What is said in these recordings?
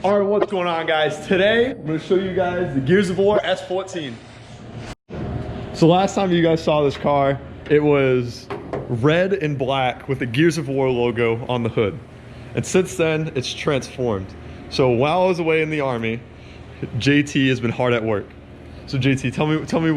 All right, what's going on, guys? Today, I'm gonna show you guys the Gears of War S14. So last time you guys saw this car, it was red and black with the Gears of War logo on the hood. And since then, it's transformed. So while I was away in the Army, JT has been hard at work. So JT, tell me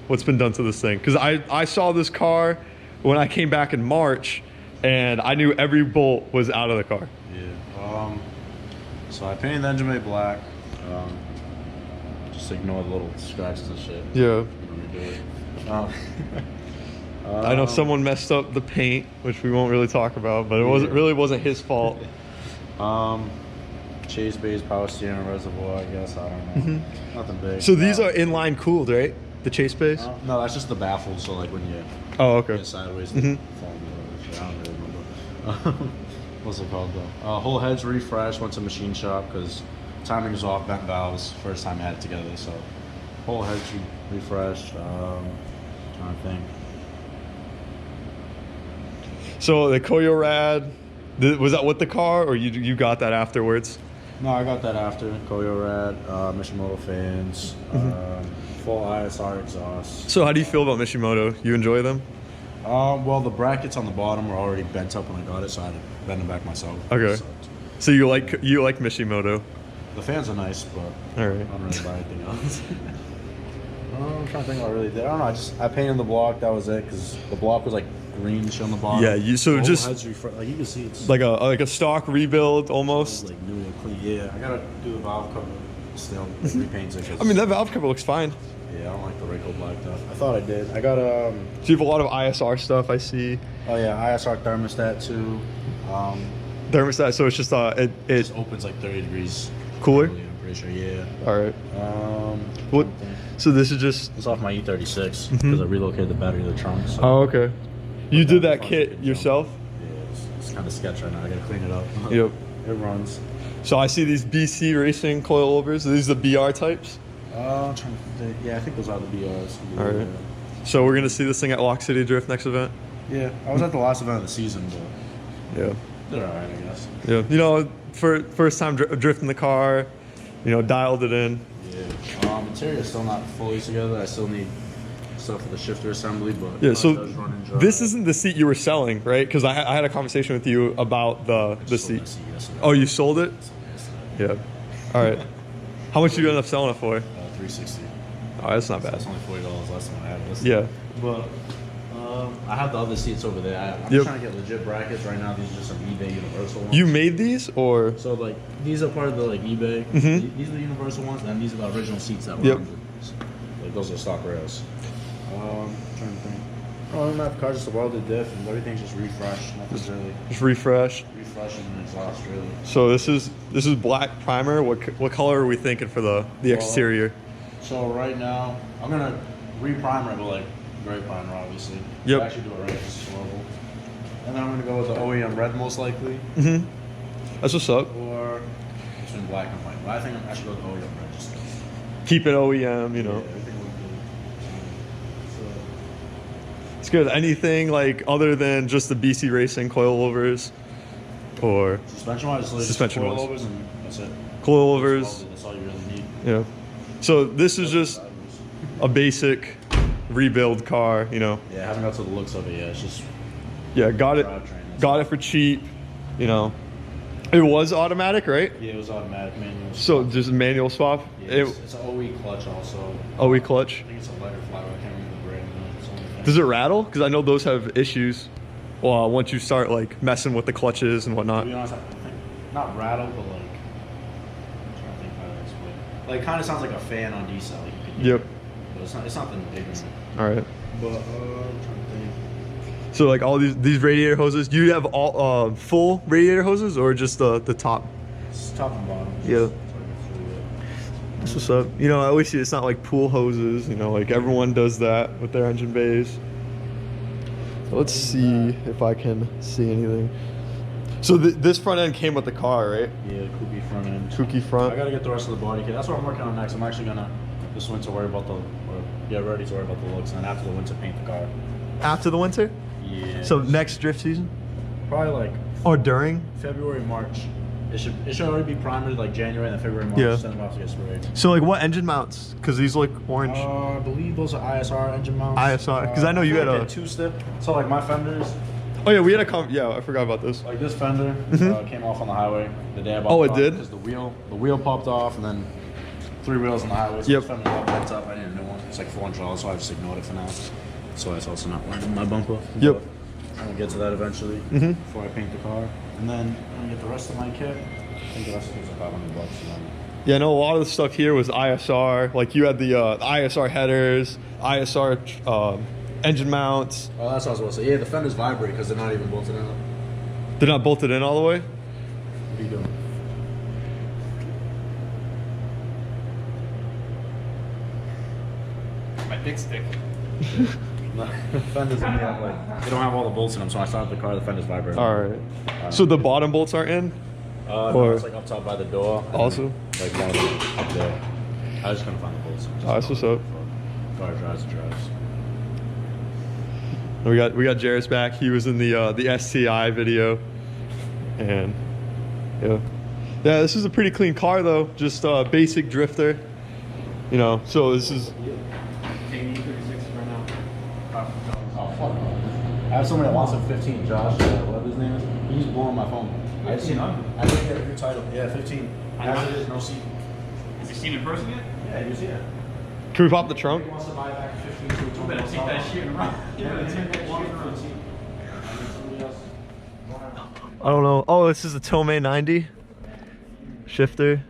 what's been done to this thing. Because I saw this car when I came back in March, and I knew every bolt was out of the car. Yeah. So I painted the engine bay black. Just ignore the little scratches and shit. Yeah. I I know someone messed up the paint, which we won't really talk about, but it really wasn't his fault. Chase bays, power steering, reservoir, I guess. I don't know. Nothing big. So these are inline cooled, right? The chase bays? No, that's just the baffles. So like when you get sideways, they fall into the, I don't really remember. What's it called though? Whole head's refreshed. Went to machine shop because timing was off. Bent valves. First time I had it together. So whole head's refreshed. Trying to think. So the Koyo Rad, was that with the car, or you got that afterwards? No, I got that after. Koyo Rad, Mishimoto fans, full ISR exhaust. So how do you feel about Mishimoto? You enjoy them? Well, the brackets on the bottom were already bent up when I got it, so I had to bend them back myself. Okay. So you like Mishimoto? The fans are nice, but all right. I don't really buy anything else. I'm trying to think what I really did. I don't know. I painted the block. That was it, because the block was like greenish on the bottom. Yeah. So the just head's like you can see it's like a stock rebuild almost. Like new and clean. Yeah. I gotta do the valve cover still. Repaint it. I mean, that valve cover looks fine. Yeah, I don't like the Rayco black stuff. I thought I did. I got So you have a lot of ISR stuff, I see. Oh yeah, ISR thermostat too. Thermostat, so it's just it just opens like 30 degrees. Cooler? I'm pretty sure. Yeah. All right. What? So this is just. It's off my E36 because I relocated the battery to the trunk. So oh, okay. You did that kit yourself? Yeah, it's kind of sketch right now. I gotta clean it up. Yep. It runs. So I see these BC Racing coilovers. Are these the BR types? I'm trying to think. Yeah, I think those are the BRs. All right. So we're gonna see this thing at Lock City Drift next event? Yeah, I was at the last event of the season, but yeah, they're all right, I guess. Yeah, you know, for first time drifting the car, you know, dialed it in. Yeah. Interior's still not fully together. I still need stuff for the shifter assembly, but yeah. So does run and drive. This isn't the seat you were selling, right? Because I had a conversation with you about the seat. Oh, you sold it? Yeah. All right. How much did you end up selling it for? $360. Oh, that's not bad. That's only $40 less than what I had. Yeah. But I have the other seats over there. I'm just trying to get legit brackets right now. These are just some eBay universal ones. You made these, or? So like these are part of the like eBay. These are the universal ones, and these are the original seats that were under these. Like those are stock rails. I'm trying to think. Oh, not the car, just a welded diff, and everything's just refreshed. Nothing's really. Just refreshed. Refreshing and exhaust, really. So this is black primer. What color are we thinking for the exterior? So right now I'm gonna re-primer it with like gray primer, obviously. Yep. Actually do it right. It's level. And then I'm gonna go with the OEM red most likely. That's what's up. Or between black and white. But I think I should go with OEM red just because. Keep it OEM, you know. Yeah, everything will be good. It's good. Anything like other than just the BC Racing coilovers, or Suspension-wise, coilovers and that's it. Coilovers. That's all you really need. Yeah. So this is just a basic rebuild car, you know. Yeah, I haven't got to the looks of it yet. It's just got it for cheap, you know. It was automatic, right? Yeah, it was automatic manual. So just a manual swap. Yeah, it's an OE clutch also. OE clutch. I think it's a lighter flat. I can't remember the brand. Does it rattle? Because I know those have issues. Well, once you start like messing with the clutches and whatnot. To be honest, I think not rattle, but like I'm trying to think how to explain. Like, kind of sounds like a fan on D-cell. Like yep. But it's nothing big. All right. But I'm trying to think. So like all these radiator hoses, do you have all full radiator hoses or just the top? It's top and bottom. Yeah. That's what's up. You know, at least it's not like pool hoses. You know, like everyone does that with their engine bays. So let's see if I can see anything. So this front end came with the car, right? Yeah, Kooky front end. Kooky front. I gotta get the rest of the body kit. That's what I'm working on next. I'm actually gonna this winter worry about get ready to worry about the looks, and then after the winter paint the car. After the winter? Yeah. So next drift season? Probably like. Or during? February, March. It should already be primed like January and then February, March. Yeah. Send them off to get sprayed. So like what engine mounts? Because these look orange. I believe those are ISR engine mounts. ISR, because I know you had a two-step. So like my fenders. Oh yeah, we had a yeah, I forgot about this. Like this fender came off on the highway the day I bought Oh, the it car did? because the wheel popped off and then 3 wheels on the highway. So Yep. this fender's all bent up. I need a new one. It's like $400, so I just ignored it for now. So it's also not wearing my bumper. Yep. I'm gonna get to that eventually before I paint the car, and then I'm gonna get the rest of my kit. I think the rest of it's like $500. And then Yeah, no, a lot of the stuff here was ISR. Like you had the ISR headers, ISR engine mounts. oh, that's what I was going to say. Yeah, the fenders vibrate because they're not even bolted in. They're not bolted in all the way. What are you doing? My dick stick. No, the fenders in there, like they don't have all the bolts in them, so I started the car. The fenders vibrate. All right. So the bottom bolts aren't in. No, or- it's like up top by the door. and Also? then, like one of them up there. I just couldn't find the bolts. Oh, that's what's up. Car drives, it drives. We got Jairus back. He was in the STI video, and yeah, this is a pretty clean car though. Just basic drifter, you know. So this is Oh fuck! I have somebody that wants a 15, Josh. Whatever his name is. He's blowing my phone. I just didn't get a new title. Yeah, 15. As it is, no seat. Have you seen it in person yet? Yeah, you see it. Can we pop the trunk? He wants to buy back 15 to You better take that shit and run. You better take that shit and run. I don't know. Oh, this is a Tomei 90 shifter.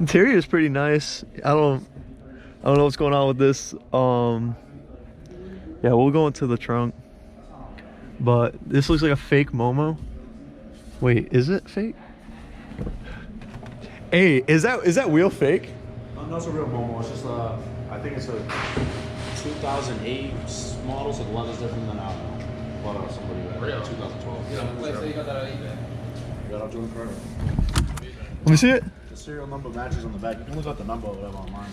Interior is pretty nice. I don't know what's going on with this. Yeah, we'll go into the trunk. But this looks like a fake Momo. Wait, is it fake? Hey, is that wheel fake? No, it's a real Momo. It's just I think it's a 2008 model, so the leather's different than I don't know. But somebody Real? 2012. So you got that on eBay? Got out doing credit. Let me see it. The serial number matches on the back. You can look up the number or whatever online.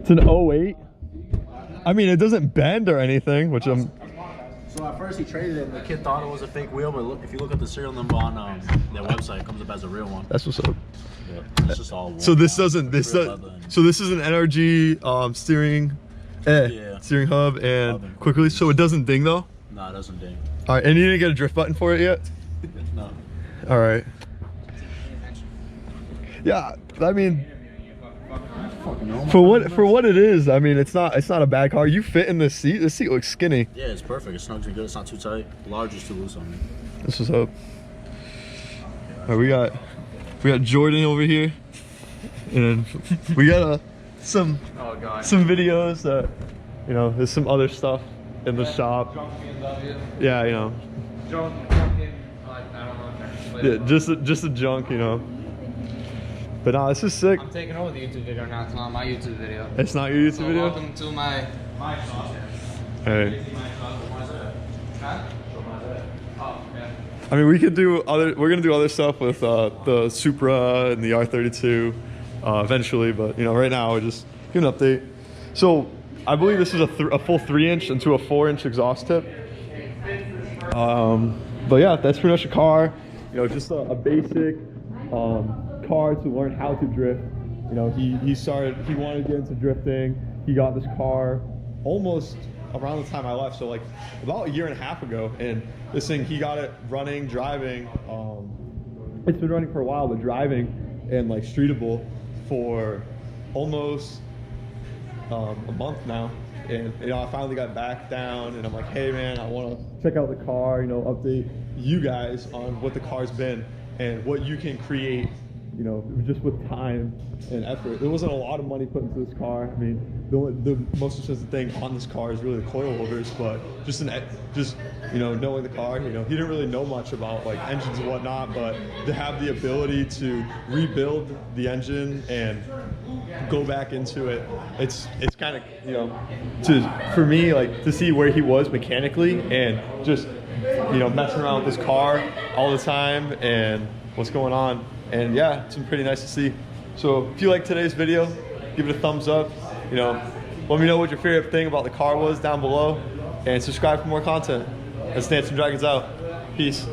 It's an 08. I mean, it doesn't bend or anything, which I'm. So at first he traded it, and the kid thought it was a fake wheel, but look, if you look at the serial number on their website, it comes up as a real one. That's what's up. Yeah, it's just all. So this doesn't. Real leather and- So this is an NRG steering, Yeah. steering hub and Hub and quick release. So it doesn't ding though. Nah, it doesn't ding. All right, and you didn't get a drift button for it yet. No. All right. Yeah, I mean, for what it is, I mean, it's not a bad car. You fit in this seat. This seat looks skinny. Yeah, it's perfect. It's not too good. It's not too tight. Large is too loose on me. This is up. All right, we got Jordan over here, and we got some Oh god. videos that, you know, there's some other stuff in the shop. Drunk BMW. Yeah, you know, Drunken, like, I don't know. yeah, just a junk, you know. But nah, this is sick. I'm taking over the YouTube video now. It's not my YouTube video. It's not your YouTube So video. welcome to my shop. Hey, Huh? Oh, yeah. I mean, we're gonna do other stuff with the Supra and the R32 eventually, but you know, right now we're just giving an update. So I believe this is a full 3-inch into a 4-inch exhaust tip. But yeah, that's pretty much a car. You know, just a basic car to learn how to drift. You know, he wanted to get into drifting. He got this car almost around the time I left, so like about a year and a half ago. And this thing, he got it running, driving. It's been running for a while, but driving and like streetable for almost a month now. And you know, I finally got back down, and I'm like, hey man, I want to check out the car. You know, update you guys on what the car's been and what you can create. You know, just with time and effort. There wasn't a lot of money put into this car. I mean, the most expensive thing on this car is really the coil holders, but just you know, knowing the car, you know, he didn't really know much about like engines and whatnot, but to have the ability to rebuild the engine and go back into it, it's kind of, you know, for me, like to see where he was mechanically and just, you know, messing around with this car all the time and what's going on. And yeah, it's been pretty nice to see. So if you like today's video, give it a thumbs up. You know, let me know what your favorite thing about the car was down below. and subscribe for more content. Let's Dance and Dragons out. Peace.